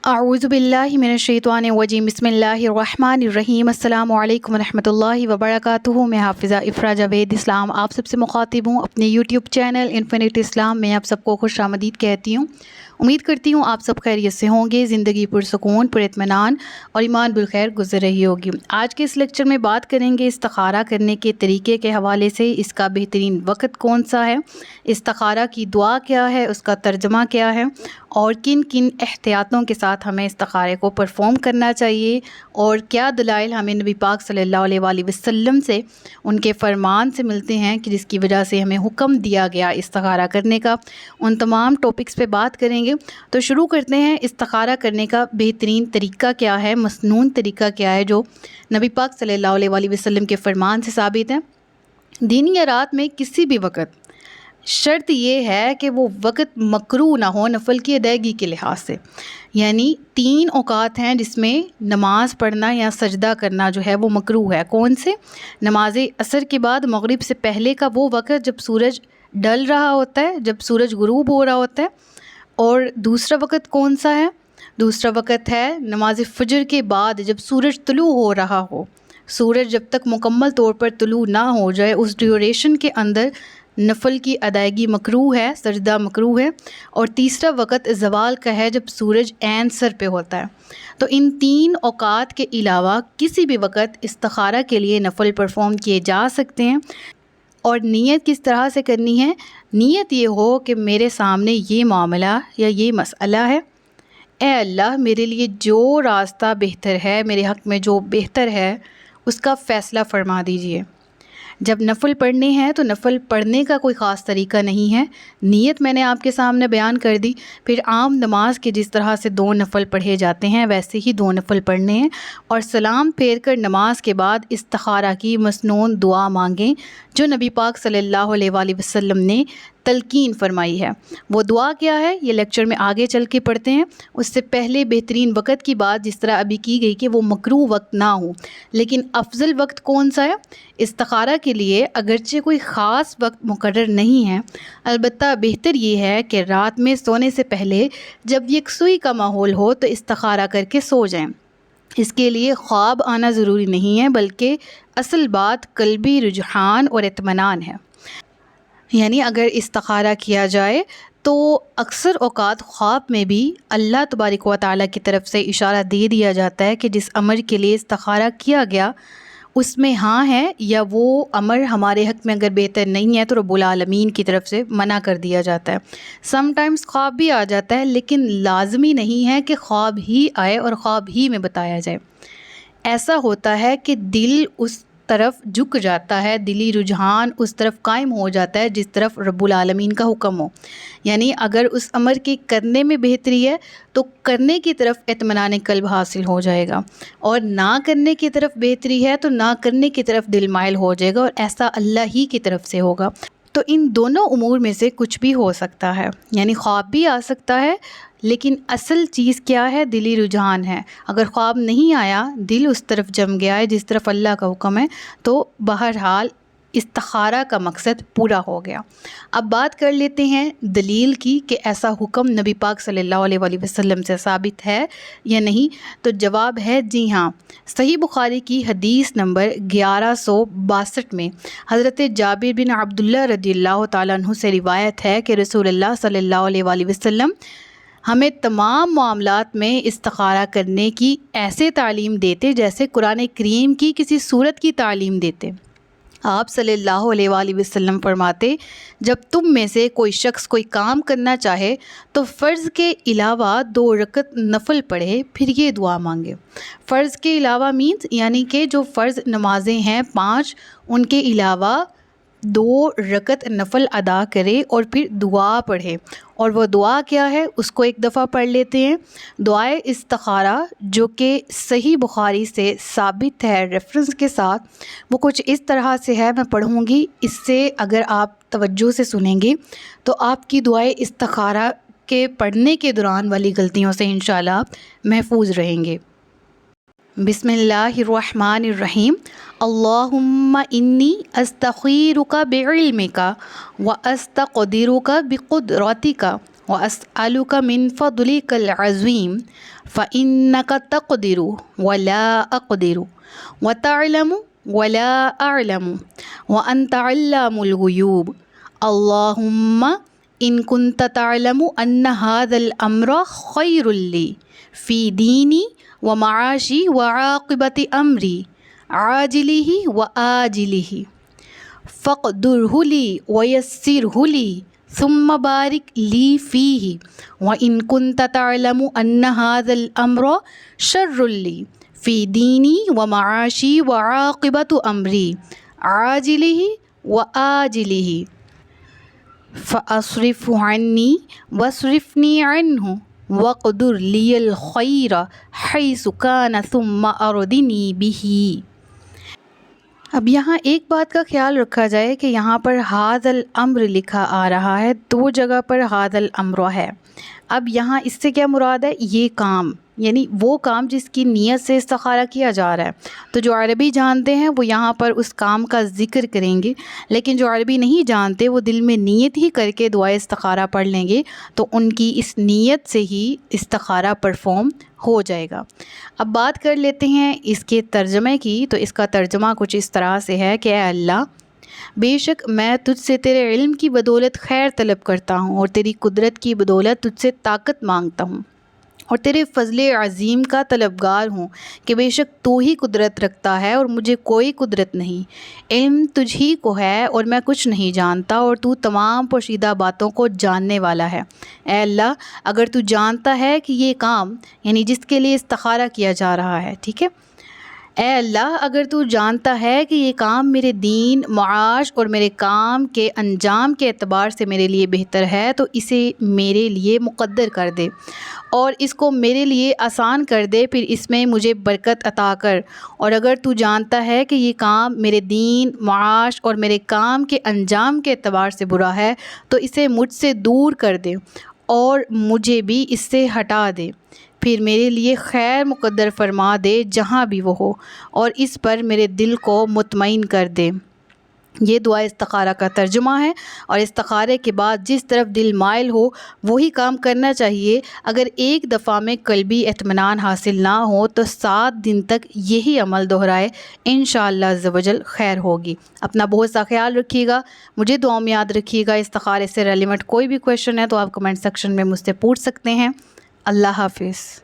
اعوذ باللہ من الشیطان الرجیم بسم اللہ الرحمن الرحیم السلام علیکم ورحمۃ اللہ وبرکاتہ۔ میں حافظہ افرا جاوید اسلام آپ سب سے مخاطب ہوں اپنے یوٹیوب چینل انفینٹ اسلام میں آپ سب کو خوش آمدید کہتی ہوں۔ امید کرتی ہوں آپ سب خیریت سے ہوں گے، زندگی پرسکون پر اطمینان اور ایمان بالخیر گزر رہی ہوگی۔ آج کے اس لیکچر میں بات کریں گے استخارہ کرنے کے طریقے کے حوالے سے، اس کا بہترین وقت کون سا ہے، استخارہ کی دعا کیا ہے، اس کا ترجمہ کیا ہے، اور کن کن احتیاطوں کے ساتھ ہمیں استخارے کو پرفارم کرنا چاہیے، اور کیا دلائل ہمیں نبی پاک صلی اللہ علیہ وآلہ وسلم سے ان کے فرمان سے ملتے ہیں کہ جس کی وجہ سے ہمیں حکم دیا گیا استخارہ کرنے کا۔ ان تمام ٹاپکس پہ بات کریں گے۔ تو شروع کرتے ہیں، استخارہ کرنے کا بہترین طریقہ کیا ہے، مسنون طریقہ کیا ہے جو نبی پاک صلی اللہ علیہ وآلہ وسلم کے فرمان سے ثابت ہے۔ دن یا رات میں کسی بھی وقت شرط یہ ہے کہ وہ وقت مکروہ نہ ہو نفل کی ادائیگی کے لحاظ سے، یعنی 3 اوقات ہیں جس میں نماز پڑھنا یا سجدہ کرنا جو ہے وہ مکروہ ہے۔ کون سے؟ نماز عصر کے بعد مغرب سے پہلے کا وہ وقت جب سورج ڈل رہا ہوتا ہے، جب سورج غروب ہو رہا ہوتا ہے، اور دوسرا وقت کون سا ہے؟ دوسرا وقت ہے نماز فجر کے بعد جب سورج طلوع ہو رہا ہو۔ سورج جب تک مکمل طور پر طلوع نہ ہو جائے اس ڈیوریشن کے اندر نفل کی ادائیگی مکروہ ہے، سجدہ مکروہ ہے۔ اور تیسرا وقت زوال کا ہے جب سورج عین سر پہ ہوتا ہے۔ تو ان 3 اوقات کے علاوہ کسی بھی وقت استخارہ کے لیے نفل پرفارم کیے جا سکتے ہیں۔ اور نیت کس طرح سے کرنی ہے؟ نیت یہ ہو کہ میرے سامنے یہ معاملہ یا یہ مسئلہ ہے، اے اللہ میرے لیے جو راستہ بہتر ہے، میرے حق میں جو بہتر ہے اس کا فیصلہ فرما دیجئے۔ جب نفل پڑھنے ہیں تو نفل پڑھنے کا کوئی خاص طریقہ نہیں ہے، نیت میں نے آپ کے سامنے بیان کر دی۔ پھر عام نماز کے جس طرح سے 2 نفل پڑھے جاتے ہیں ویسے ہی 2 نفل پڑھنے ہیں، اور سلام پھیر کر نماز کے بعد استخارہ کی مسنون دعا مانگیں جو نبی پاک صلی اللہ علیہ وآلہ وسلم نے تلقین فرمائی ہے۔ وہ دعا کیا ہے یہ لیکچر میں آگے چل کے پڑھتے ہیں۔ اس سے پہلے بہترین وقت کی بات جس طرح ابھی کی گئی کہ وہ مکروہ وقت نہ ہو، لیکن افضل وقت کون سا ہے؟ استخارہ کے لیے اگرچہ کوئی خاص وقت مقرر نہیں ہے، البتہ بہتر یہ ہے کہ رات میں سونے سے پہلے جب یکسوئی کا ماحول ہو تو استخارہ کر کے سو جائیں۔ اس کے لیے خواب آنا ضروری نہیں ہے، بلکہ اصل بات قلبی رجحان اور اطمینان ہے۔ یعنی اگر استخارہ کیا جائے تو اکثر اوقات خواب میں بھی اللہ تبارک و تعالیٰ کی طرف سے اشارہ دے دیا جاتا ہے کہ جس امر کے لیے استخارہ کیا گیا اس میں ہاں ہے، یا وہ امر ہمارے حق میں اگر بہتر نہیں ہے تو رب العالمین کی طرف سے منع کر دیا جاتا ہے۔ سم ٹائمز خواب بھی آ جاتا ہے، لیکن لازمی نہیں ہے کہ خواب ہی آئے اور خواب ہی میں بتایا جائے۔ ایسا ہوتا ہے کہ دل اس طرف جھک جاتا ہے، دلی رجحان اس طرف قائم ہو جاتا ہے جس طرف رب العالمین کا حکم ہو۔ یعنی اگر اس امر کے کرنے میں بہتری ہے تو کرنے کی طرف اطمینان قلب حاصل ہو جائے گا، اور نہ کرنے کی طرف بہتری ہے تو نہ کرنے کی طرف دل مائل ہو جائے گا، اور ایسا اللہ ہی کی طرف سے ہوگا۔ تو ان دونوں امور میں سے کچھ بھی ہو سکتا ہے، یعنی خواب بھی آ سکتا ہے، لیکن اصل چیز کیا ہے؟ دلی رجحان ہے۔ اگر خواب نہیں آیا، دل اس طرف جم گیا ہے جس طرف اللہ کا حکم ہے، تو بہرحال استخارہ کا مقصد پورا ہو گیا۔ اب بات کر لیتے ہیں دلیل کی کہ ایسا حکم نبی پاک صلی اللہ علیہ وآلہ وسلم سے ثابت ہے یا نہیں۔ تو جواب ہے جی ہاں۔ صحیح بخاری کی حدیث نمبر 1162 میں حضرت جابر بن عبداللہ رضی اللہ تعالیٰ عنہ سے روایت ہے کہ رسول اللہ صلی اللہ علیہ وآلہ وسلم ہمیں تمام معاملات میں استخارہ کرنے کی ایسے تعلیم دیتے جیسے قرآن کریم کی کسی سورت کی تعلیم دیتے۔ آپ صلی اللہ علیہ وآلہ وسلم فرماتے، جب تم میں سے کوئی شخص کوئی کام کرنا چاہے تو فرض کے علاوہ 2 رکعت نفل پڑھے، پھر یہ دعا مانگے۔ فرض کے علاوہ مینز یعنی کہ جو فرض نمازیں ہیں 5، ان کے علاوہ 2 رکعت نفل ادا کرے اور پھر دعا پڑھے۔ اور وہ دعا کیا ہے اس کو ایک دفعہ پڑھ لیتے ہیں۔ دعائے استخارہ جو کہ صحیح بخاری سے ثابت ہے ریفرنس کے ساتھ، وہ کچھ اس طرح سے ہے، میں پڑھوں گی، اس سے اگر آپ توجہ سے سنیں گے تو آپ کی دعائے استخارہ کے پڑھنے کے دوران والی غلطیوں سے انشاءاللہ محفوظ رہیں گے۔ بسم اللہ الرحمن الرحیم۔ اللہم انی استخیرک بعلمک و استقدرک بقدرتک وأسألك من فضلك العظيم فإنك تقدر ولا أقدر وتعلم ولا أعلم وأنت علام الغيوب اللهم إن كنت تعلم أن هذا الأمر خير لي في ديني ومعاشي وعاقبة أمري عاجله وآجله فاقدره لي ويسره لي ثم بارك لي فيه وإن كنت تعلم أن هذا الأمر شر لي في ديني ومعاشي وعاقبة أمري عاجله وآجله فأصرفه عني واصرفني عنه واقدر لي الخير حيث كان ثم أردني به۔ اب یہاں ایک بات کا خیال رکھا جائے کہ یہاں پر حاذل امر لکھا آ رہا ہے، 2 جگہ پر حاذل امر ہے۔ اب یہاں اس سے کیا مراد ہے؟ یہ کام، یعنی وہ کام جس کی نیت سے استخارہ کیا جا رہا ہے۔ تو جو عربی جانتے ہیں وہ یہاں پر اس کام کا ذکر کریں گے، لیکن جو عربی نہیں جانتے وہ دل میں نیت ہی کر کے دعائے استخارہ پڑھ لیں گے، تو ان کی اس نیت سے ہی استخارہ پرفارم ہو جائے گا۔ اب بات کر لیتے ہیں اس کے ترجمے کی۔ تو اس کا ترجمہ کچھ اس طرح سے ہے کہ اے اللہ، بے شک میں تجھ سے تیرے علم کی بدولت خیر طلب کرتا ہوں، اور تیری قدرت کی بدولت تجھ سے طاقت مانگتا ہوں، اور تیرے فضل عظیم کا طلبگار ہوں کہ بے شک تو ہی قدرت رکھتا ہے اور مجھے کوئی قدرت نہیں۔ علم تجھ ہی کو ہے اور میں کچھ نہیں جانتا، اور تو تمام پوشیدہ باتوں کو جاننے والا ہے۔ اے اللہ، اگر تو جانتا ہے کہ یہ کام، یعنی جس کے لیے استخارہ کیا جا رہا ہے، ٹھیک ہے، اے اللہ اگر تو جانتا ہے کہ یہ کام میرے دین، معاش اور میرے کام کے انجام کے اعتبار سے میرے لیے بہتر ہے، تو اسے میرے لیے مقدر کر دے اور اس کو میرے لیے آسان کر دے، پھر اس میں مجھے برکت عطا کر۔ اور اگر تو جانتا ہے کہ یہ کام میرے دین، معاش اور میرے کام کے انجام کے اعتبار سے برا ہے، تو اسے مجھ سے دور کر دے اور مجھے بھی اس سے ہٹا دے، پھر میرے لیے خیر مقدر فرما دے جہاں بھی وہ ہو، اور اس پر میرے دل کو مطمئن کر دے۔ یہ دعا استخارہ کا ترجمہ ہے، اور استخارے کے بعد جس طرف دل مائل ہو وہی کام کرنا چاہیے۔ اگر ایک دفعہ میں قلبی اطمینان حاصل نہ ہو تو 7 دن تک یہی عمل دہرائے، انشاءاللہ عز و جل خیر ہوگی۔ اپنا بہت سا خیال رکھیے گا، مجھے دعاؤں میں یاد رکھیے گا۔ استخارے سے ریلیونٹ کوئی بھی کویشچن ہے تو آپ کمنٹ سیکشن میں مجھ سے پوچھ سکتے ہیں۔ اللہ حافظ۔